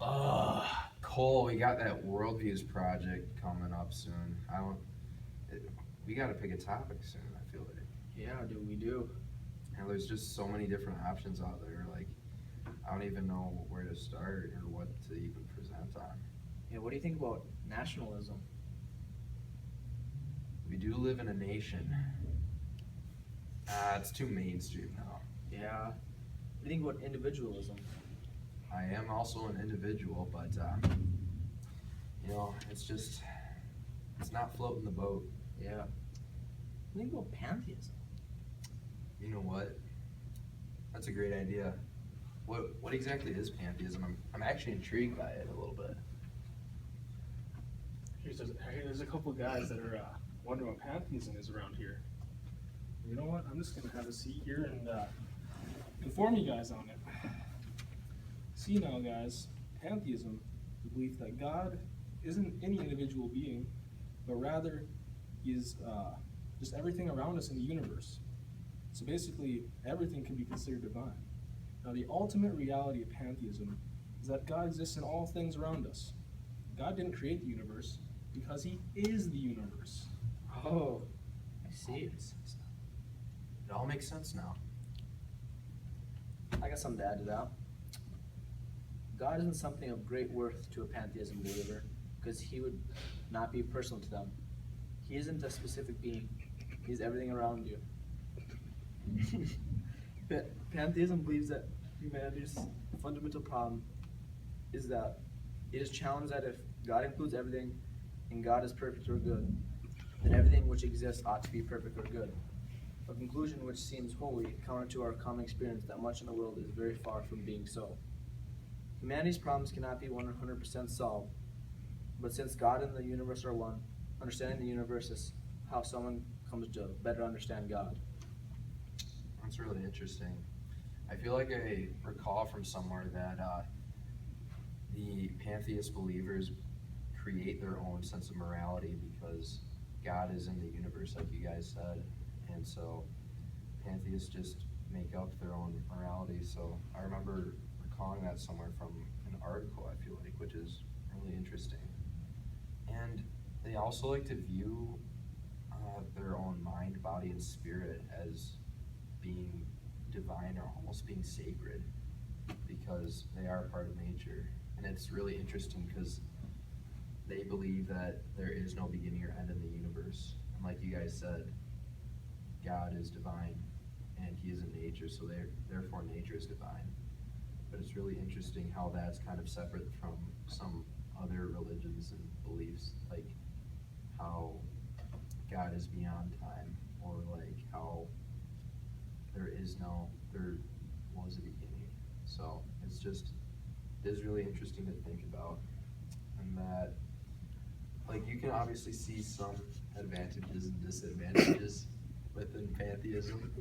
Cole, we got that Worldviews project coming up soon. We got to pick a topic soon, I feel like. Yeah, we do. And there's just so many different options out there. Like, I don't even know where to start or what to even present on. Yeah, what do you think about nationalism? We do live in a nation. It's too mainstream now. Yeah. What do you think about individualism? I am also an individual, but, it's not floating the boat. Yeah. What do you think about pantheism? You know what? That's a great idea. What exactly is pantheism? I'm actually intrigued by it a little bit. There's a couple guys that are wondering what pantheism is around here. You know what? I'm just going to have a seat here and inform you guys on it. See now, guys, pantheism, the belief that God isn't any individual being, but rather He is just everything around us in the universe. So basically, everything can be considered divine. Now, the ultimate reality of pantheism is that God exists in all things around us. God didn't create the universe because He is the universe. Oh, I see. It all makes sense now. I got something to add to that. God isn't something of great worth to a pantheism believer because He would not be personal to them. He isn't a specific being. He's everything around you. Pantheism believes that humanity's fundamental problem is that it is challenged that if God includes everything and God is perfect or good, then everything which exists ought to be perfect or good. A conclusion which seems wholly counter to our common experience that much in the world is very far from being so. Humanity's problems cannot be 100% solved, but since God and the universe are one, understanding the universe is how someone comes to better understand God. That's really interesting. I feel like I recall from somewhere that the pantheist believers create their own sense of morality because God is in the universe, like you guys said, and so pantheists just make up their own morality. So I remember recalling that somewhere from an article, I feel like, which is really interesting. And they also like to view their own mind, body, and spirit as being divine or almost being sacred because they are part of nature. And it's really interesting because they believe that there is no beginning or end in the universe. And like you guys said, God is divine and He is in nature, so therefore nature is divine. But it's really interesting how that's kind of separate from some other religions and beliefs, like how God is beyond time, or like how there was a beginning. So it is really interesting to think about, and that like you can obviously see some advantages and disadvantages within pantheism.